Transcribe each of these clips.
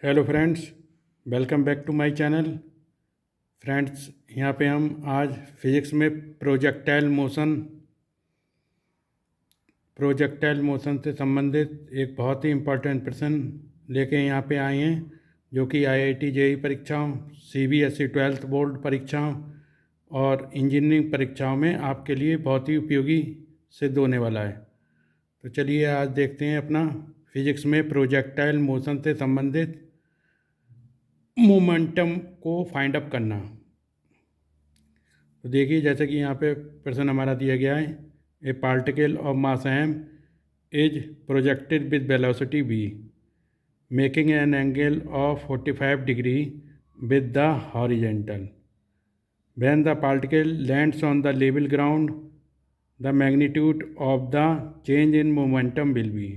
Hello friends, welcome back to my channel. Friends, यहाँ पे हम आज फिज़िक्स में प्रोजेक्टाइल मोशन से संबंधित एक बहुत ही इम्पोर्टेंट प्रश्न लेके यहाँ पे आए हैं, जो कि आईआईटी जेईई परीक्षाओं, सीबीएसई 12th बोर्ड परीक्षाओं और इंजीनियरिंग परीक्षाओं में आपके लिए बहुत ही उपयोगी सिद्ध होने वाला है। तो चलिए आज देखते हैं अपना फिज़िक्स में प्रोजेक्टाइल मोशन से संबंधित मोमेंटम को फाइंड अप करना। तो देखिए, जैसे कि यहाँ पे प्रश्न हमारा दिया गया है, ए particle of mass m is projected with velocity v making an angle of 45 degree with the horizontal. When the particle lands on the level ground the magnitude of the change in momentum will be.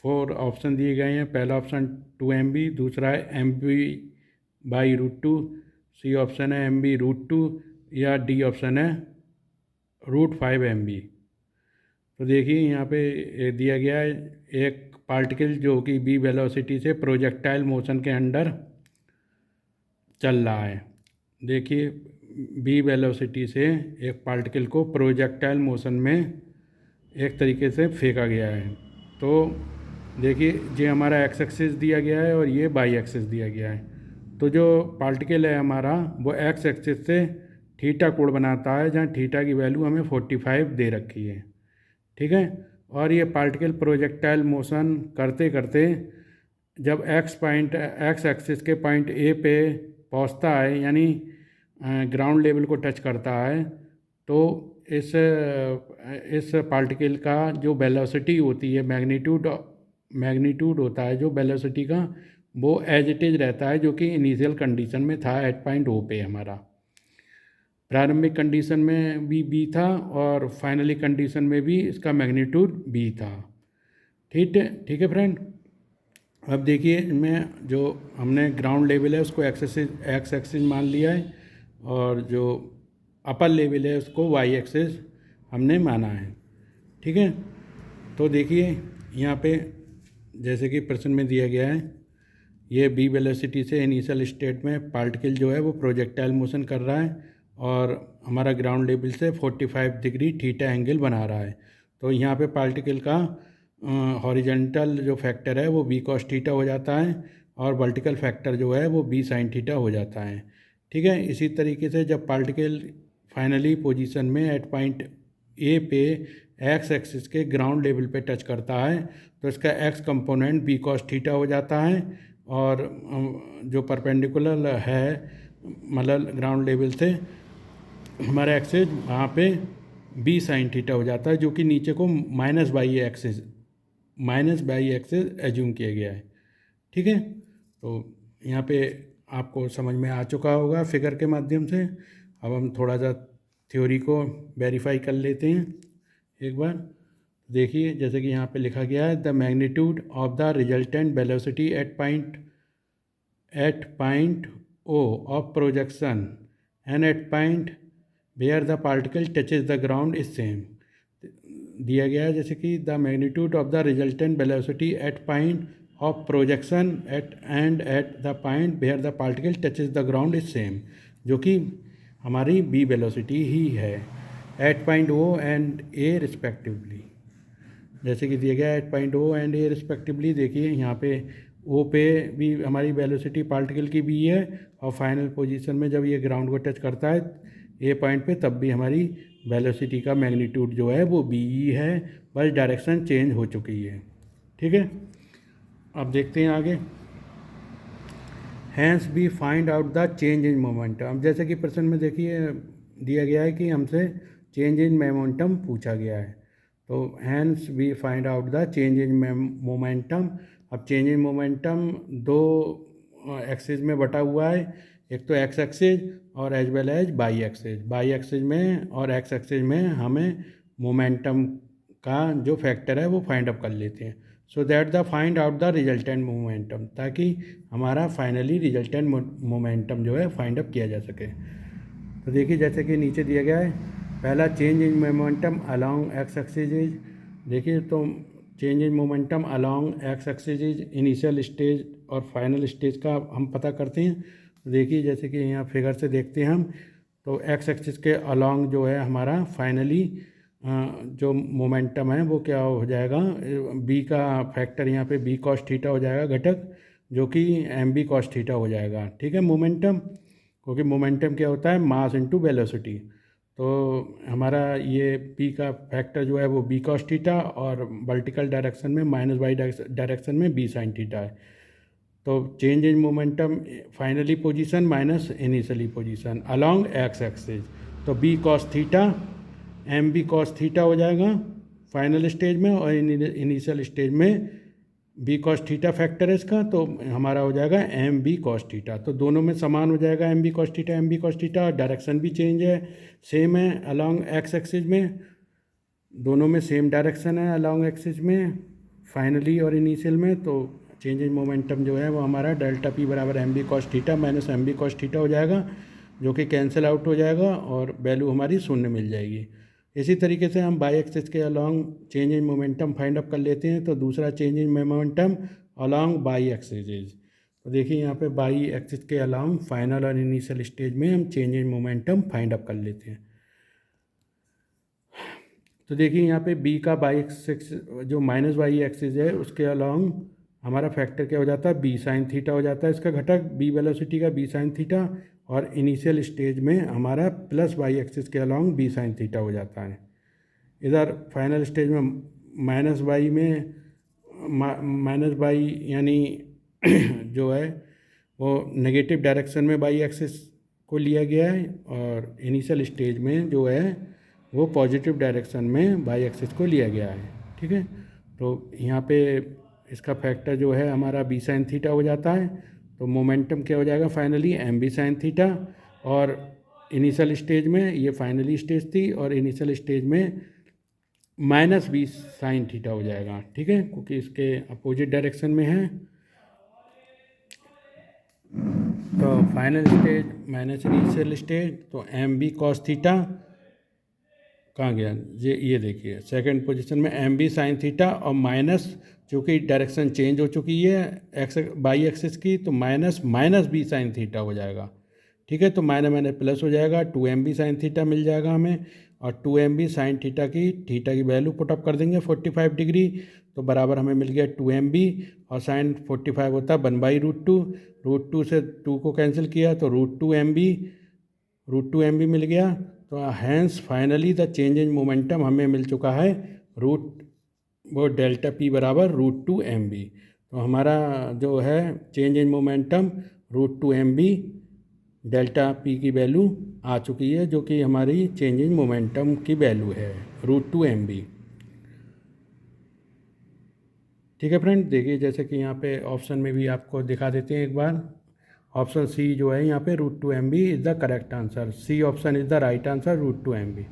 4 option दिए गए हैं। पहला option 2 mv, दूसरा है mv/√2, C option है mv√2 या D option है √5 mv। तो देखिए यहाँ पे दिया गया है एक पार्टिकल जो कि b वेलोसिटी से प्रोजेक्टाइल मोशन के अंडर चल रहा है। देखिए, b वेलोसिटी से एक पार्टिकल को प्रोजेक्टाइल मोशन में एक तरीके से फेंका गया है। तो देखिए, ये हमारा एक्स एक्सिस दिया गया है और ये वाई एक्सिस दिया गया है। तो जो पार्टिकल है हमारा, वो एक्स एक्सिस से थीटा कोण बनाता है, जहाँ थीटा की वैल्यू हमें 45 दे रखी है। ठीक है। और ये पार्टिकल प्रोजेक्टाइल मोशन करते करते जब एक्स एक्सिस के पॉइंट ए पे पहुंचता है, यानी ग्राउंड लेवल को टच करता है, तो इस पार्टिकल का जो वेलोसिटी होती है, मैग्नीट्यूड होता है जो वेलोसिटी का, वो एज इट इज रहता है, जो कि इनिशियल कंडीशन में था एट पॉइंट ओ पे। हमारा प्रारंभिक कंडीशन में भी बी था और फाइनली कंडीशन में भी इसका मैग्नीट्यूड बी था। ठीक है फ्रेंड। अब देखिए, इनमें जो हमने ग्राउंड लेवल है उसको एक्स एक्सिस मान लिया है, और जो अपर लेवल है उसको वाई एक्सिस हमने माना है। ठीक है। तो देखिए यहाँ पे जैसे कि प्रश्न में दिया गया है, ये बी वेलोसिटी से इनिशियल स्टेट में पार्टिकल जो है वो प्रोजेक्टाइल मोशन कर रहा है और हमारा ग्राउंड लेवल से 45 डिग्री थीटा एंगल बना रहा है। तो यहाँ पे पार्टिकल का हॉरिजेंटल जो फैक्टर है वो बी कॉस थीटा हो जाता है और वर्टिकल फैक्टर जो है वो बी साइन थीटा हो जाता है। ठीक है। इसी तरीके से जब पार्टिकल फाइनली पोजीशन में एट पॉइंट ए पे एक्स एक्सिस के ग्राउंड लेवल पे टच करता है, तो इसका x component b cos theta हो जाता है, और जो परपेंडिकुलर है मतलब ग्राउंड लेवल से हमारा एक्सिस, वहाँ पे बी साइन थीटा हो जाता है, जो कि नीचे को माइनस बाई एक्सिस एज्यूम किया गया है। ठीक है। तो यहाँ पे आपको समझ में आ चुका होगा फिगर के माध्यम से। अब हम थोड़ा सा थ्योरी को वेरीफाई कर लेते हैं एक बार। देखिए, जैसे कि यहाँ पे लिखा गया है, the magnitude of the resultant velocity at point o of projection and at point where the particle touches the ground is same. दिया गया है जैसे कि the magnitude of the resultant velocity at point of projection at the point where the particle touches the ground is same, जो कि हमारी b velocity ही है at point o and a respectively. जैसे कि दिया गया है at point o and a respectively. देखिए यहाँ पे ओ पे भी हमारी वेलोसिटी पार्टिकल की बी है, और फाइनल पोजीशन में जब ये ग्राउंड को टच करता है ए पॉइंट पे, तब भी हमारी वेलोसिटी का मैग्नीट्यूड जो है वो बी ही है, बस डायरेक्शन चेंज हो चुकी है। ठीक है। अब देखते हैं आगे। Hence we find out the change in momentum. अब जैसे कि प्रश्न में देखिए दिया गया है कि हमसे चेंज इन मोमेंटम पूछा गया है, तो hence we find out the change in momentum. अब चेंज इन मोमेंटम दो एक्सिस में बटा हुआ है, एक तो एक्स एक्सिस और as well as y axis. Y axis में और एक्स एक्सिस में हमें मोमेंटम का जो फैक्टर है वो फाइंड अप कर लेते हैं, so that the find out the resultant momentum, ताकि हमारा फाइनली रिजल्टेंट मोमेंटम जो है फाइंड अप किया जा सके। तो देखिए, जैसे कि नीचे दिया गया है, पहला change in momentum along x axis is. देखिए, तो change in momentum along x axis is initial stage और फाइनल स्टेज का हम पता करते हैं। तो देखिए जैसे कि यहाँ फिगर से देखते हैं हम, तो एक्स एक्सिस के अलॉन्ग जो है हमारा फाइनली जो मोमेंटम है वो क्या हो जाएगा, बी का फैक्टर यहाँ पे बी कॉस थीटा हो जाएगा घटक, जो कि एम बी कॉस थीटा हो जाएगा। ठीक है, मोमेंटम, क्योंकि मोमेंटम क्या होता है, मास इनटू वेलोसिटी। तो हमारा ये पी का फैक्टर जो है वो बी कॉस थीटा और वर्टिकल डायरेक्शन में माइनस वाई डायरेक्शन में बी साइन थीटा है। तो change in momentum finally position minus initially position along x axis, तो B cos theta M B cos theta हो जाएगा फाइनल स्टेज में, और इनिशियल स्टेज में बी कॉस थीटा फैक्टर है इसका, तो हमारा हो जाएगा एम बी कॉस थीटा। तो दोनों में समान हो जाएगा m B cos theta M B cos theta, और डायरेक्शन भी चेंज है, सेम है अलोंग एक्स एक्सिस में, दोनों में सेम डायरेक्शन है अलोंग एक्सिस में फाइनली और इनिशियल में। तो चेंज इन मोमेंटम जो है वो हमारा डेल्टा पी बराबर m B cos theta minus m B cos theta हो जाएगा, जो कि कैंसिल आउट हो जाएगा और वैल्यू हमारी शून्य मिल जाएगी। इसी तरीके से हम बाई एक्सिस के along change in momentum find up कर लेते हैं। तो दूसरा change in momentum along by axis, तो देखिए यहाँ पे बाई एक्सिस के अलॉन्ग फाइनल और इनिशियल स्टेज में हम change in momentum find up कर लेते हैं। तो देखिए यहाँ पे बी का बाई एक्सिस जो माइनस वाई एक्सिस है उसके अलॉन्ग हमारा फैक्टर क्या हो जाता है, बी साइन थीटा हो जाता है इसका घटक, बी वेलोसिटी का बी साइन थीटा, और इनिशियल स्टेज में हमारा प्लस वाई एक्सिस के अलॉन्ग बी साइन थीटा हो जाता है। इधर फाइनल स्टेज में माइनस वाई में माइनस वाई यानी जो है वो नेगेटिव डायरेक्शन में वाई एक्सिस को लिया गया है, और इनिशियल स्टेज में जो है वो पॉजिटिव डायरेक्शन में वाई एक्सिस को लिया गया है। ठीक है, तो यहाँ पे इसका फैक्टर जो है हमारा बी साइन थीटा हो जाता है। तो मोमेंटम क्या हो जाएगा finally m b sine theta, और इनिशियल स्टेज में ये फाइनली स्टेज थी, और इनिशियल स्टेज में माइनस बी साइन थीटा हो जाएगा। ठीक है, क्योंकि इसके अपोजिट डायरेक्शन में है। तो final stage minus initial stage, तो एम बी कॉस थीटा कहाँ गया, ये देखिए सेकंड पोजीशन में एम बी साइन थीटा, और माइनस चूँकि डायरेक्शन चेंज हो चुकी है एक्स बाई एक्सिस की, तो minus minus b sine theta हो जाएगा। ठीक है, तो माइनस माइनस प्लस हो जाएगा, 2 बी साइन थीटा मिल जाएगा हमें, और 2 बी साइन थीटा की वैल्यू पुटअप कर देंगे 45 डिग्री, तो बराबर हमें मिल गया 2 बी, और साइन 45 होता है 1/√2, √2 से 2 को कैंसिल किया तो √2 एम बी मिल गया। तो hence finally the change in momentum हमें मिल चुका है वो डेल्टा पी बराबर √2 एम बी। तो हमारा जो है change in momentum √2 m b delta p की वैल्यू आ चुकी है, जो कि हमारी चेंज इन मोमेंटम की वैल्यू है √2 एम बी। ठीक है फ्रेंड, देखिए जैसे कि यहाँ पे ऑप्शन में भी आपको दिखा देते हैं एक बार, ऑप्शन सी जो है यहाँ पे √2 m b is the correct answer, c option is the right answer √2 m B.